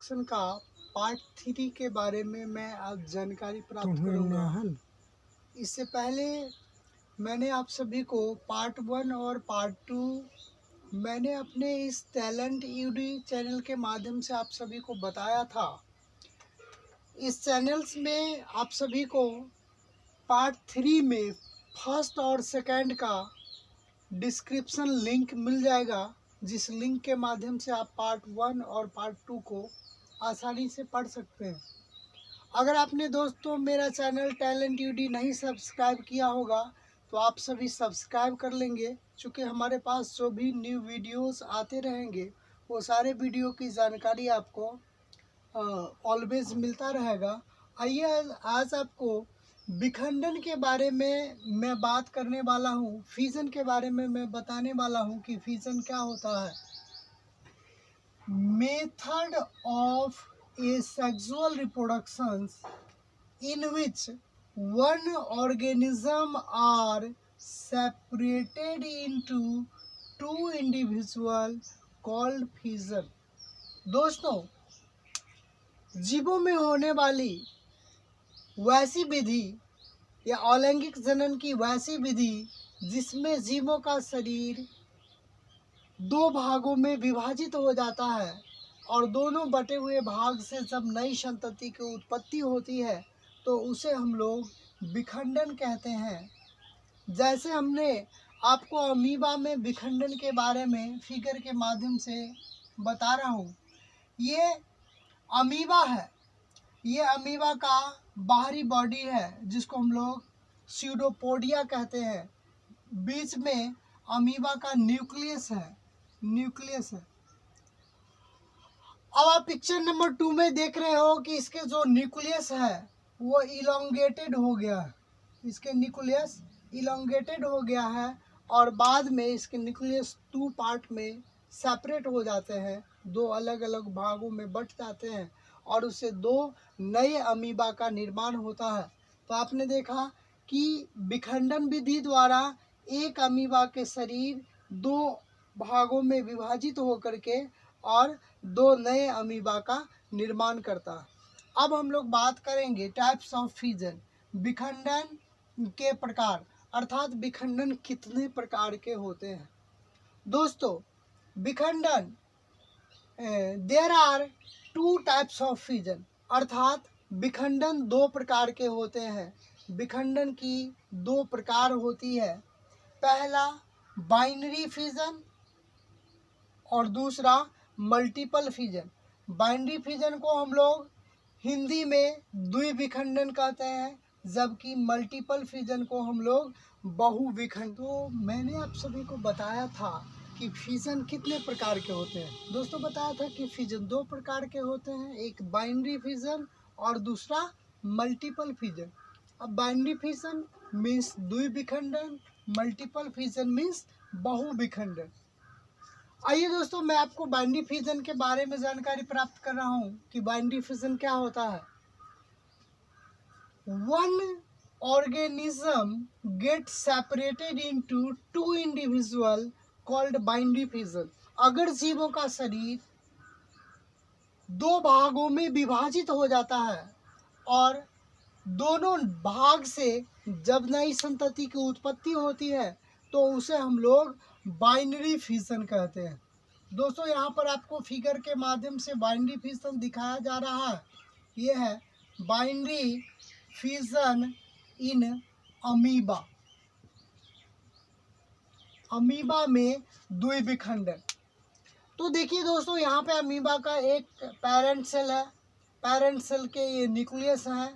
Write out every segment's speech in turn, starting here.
Section का part 3 के बारे में मैं आज जानकारी प्राप्त करूंगा। इससे पहले मैंने आप सभी को पार्ट 1 और पार्ट 2 मैंने अपने इस टैलेंट यूडी चैनल के माध्यम से आप सभी को बताया था। इस चैनल्स में आप सभी को पार्ट 3 में फर्स्ट और सेकंड का डिस्क्रिप्शन लिंक मिल जाएगा, जिस लिंक के माध्यम से आप पार्ट 1 और पार्ट 2 को आसानी से पढ़ सकते हैं। अगर आपने दोस्तों मेरा चैनल टैलेंट यूडी नहीं सब्सक्राइब किया होगा तो आप सभी सब्सक्राइब कर लेंगे, क्योंकि हमारे पास जो भी न्यू वीडियोस आते रहेंगे वो सारे वीडियो की जानकारी आपको ऑलवेज मिलता रहेगा। आइए आज आपको विखंडन के बारे में मैं बात करने वाला हूँ। फिजन के बारे में मैं बताने वाला हूँ कि फिजन क्या होता है। Method of a sexual reproduction in which one organism are separated into two individuals called fission। दोस्तों, जीवों में होने वाली वैसी विधि या अलैंगिक जनन की वैसी विधि जिसमें जीवों का शरीर दो भागों में विभाजित हो जाता है और दोनों बटे हुए भाग से जब नई संतति की उत्पत्ति होती है तो उसे हम लोग विखंडन कहते हैं। जैसे हमने आपको अमीबा में विखंडन के बारे में फिगर के माध्यम से बता रहा हूँ। ये अमीबा है, ये अमीबा का बाहरी बॉडी है जिसको हम लोग स्यूडोपोडिया कहते हैं। बीच में अमीबा का न्यूक्लियस है। अब आप पिक्चर नंबर 2 में देख रहे हो कि इसके जो न्यूक्लियस है वो इलोंगेटेड हो गया है। इसके न्यूक्लियस इलोंगेटेड हो गया है और बाद में इसके न्यूक्लियस 2 पार्ट में सेपरेट हो जाते हैं, दो अलग अलग भागों में बट जाते हैं और उससे दो नए अमीबा का निर्माण होता है। तो आपने देखा कि विखंडन विधि द्वारा एक अमीबा के शरीर दो भागों में विभाजित होकर के और दो नए अमीबा का निर्माण करता है। अब हम लोग बात करेंगे टाइप्स ऑफ फिजन, विखंडन के प्रकार, अर्थात विखंडन कितने प्रकार के होते हैं। दोस्तों, विखंडन there are 2 types of fission, अर्थात विखंडन 2 प्रकार के होते हैं। विखंडन की 2 प्रकार होती है, पहला बाइनरी फिजन और दूसरा मल्टीपल फिजन। बाइनरी फिजन को हम लोग हिंदी में द्विविखंडन कहते हैं, जबकि मल्टीपल फिजन को हम लोग बहुविखंड। तो मैंने आप सभी को बताया था कि फिजन कितने प्रकार के होते हैं। दोस्तों, बताया था कि फिजन 2 प्रकार के होते हैं, एक बाइनरी फिजन और दूसरा मल्टीपल फिजन। अब बाइनरी फिजन मीन्स द्विविखंडन, मल्टीपल फिजन मीन्स बहुविखंडन। आइए दोस्तों, मैं आपको बाइनरी फिजन के बारे में जानकारी प्राप्त कर रहा हूँ कि बाइनरी फिजन क्या होता है। One organism get separated into 2 individual called binary fission. अगर जीवों का शरीर दो भागों में विभाजित हो जाता है और दोनों भाग से जब नई संतति की उत्पत्ति होती है तो उसे हम लोग बाइनरी फिजन कहते हैं। दोस्तों, यहाँ पर आपको फिगर के माध्यम से बाइनरी फिजन दिखाया जा रहा है। ये है binary fission in amoeba, amoeba में द्विविखंडन। तो देखिए दोस्तों, यहाँ पे अमीबा का एक पेरेंट सेल है, पेरेंट सेल के ये न्यूक्लियस है।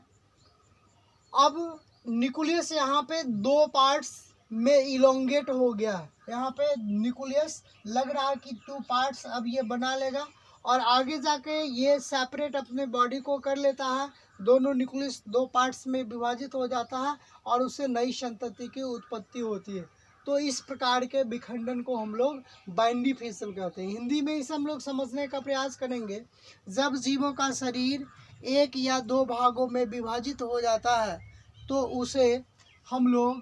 अब न्यूक्लियस यहाँ पे 2 पार्ट्स में इलोंगेट हो गया है। यहाँ पे न्यूक्लियस लग रहा है कि 2 पार्ट्स अब ये बना लेगा और आगे जाके ये सेपरेट अपने बॉडी को कर लेता है। दोनों न्यूक्लियस 2 पार्ट्स में विभाजित हो जाता है और उससे नई संतति की उत्पत्ति होती है। तो इस प्रकार के विखंडन को हम लोग बाइनरी फिजन कहते हैं। हिंदी में इसे हम लोग समझने का प्रयास करेंगे। जब जीवों का शरीर 1 या 2 भागों में विभाजित हो जाता है तो उसे हम लोग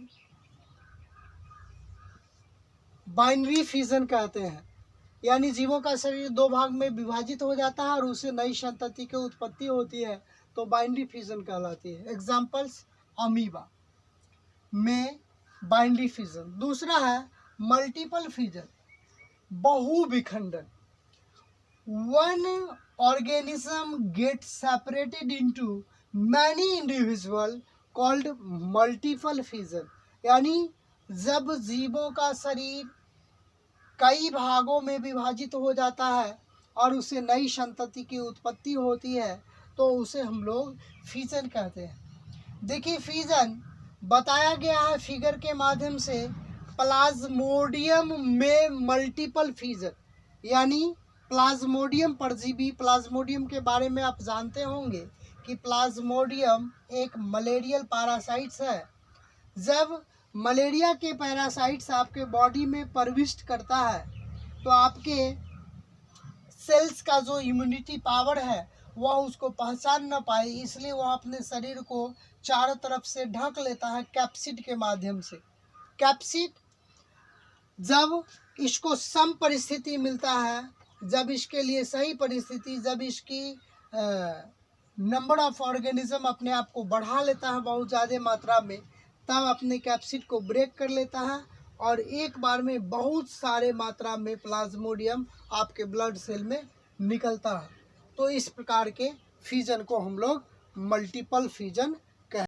बाइनरी फिजन कहते हैं। यानी जीवों का शरीर दो भाग में विभाजित हो जाता है और उससे नई संतति की उत्पत्ति होती है, तो बाइनरी फिजन कहलाती है। एग्जाम्पल्स, अमीबा में बाइनरी फिजन। दूसरा है मल्टीपल फिजन, बहुविखंडन। One organism get separated into many individual called multiple fission. यानी जब जीवों का शरीर कई भागों में विभाजित हो जाता है और उससे नई संतति की उत्पत्ति होती है, तो उसे हम लोग फिजन कहते हैं। देखिए, फिजन बताया गया है फिगर के माध्यम से, प्लाज्मोडियम में मल्टीपल फिजन। यानी प्लाज्मोडियम परजीवी, प्लाज्मोडियम के बारे में आप जानते होंगे कि प्लाज्मोडियम एक मलेरियल पैरासाइट्स है। जब मलेरिया के पैरासाइट्स आपके बॉडी में प्रविष्ट करता है तो आपके सेल्स का जो इम्यूनिटी पावर है वह उसको पहचान न पाए, इसलिए वह अपने शरीर को चारों तरफ से ढक लेता है कैप्सिड के माध्यम से। कैप्सिड जब इसको सम परिस्थिति मिलता है, जब इसके लिए सही परिस्थिति, जब इसकी नंबर ऑफ ऑर्गेनिज्म अपने आप को बढ़ा लेता है बहुत ज़्यादा मात्रा में, तब अपने कैप्सिड को ब्रेक कर लेता है और एक बार में बहुत सारे मात्रा में प्लाज्मोडियम आपके ब्लड सेल में निकलता है। तो इस प्रकार के फिजन को हम लोग मल्टीपल फिजन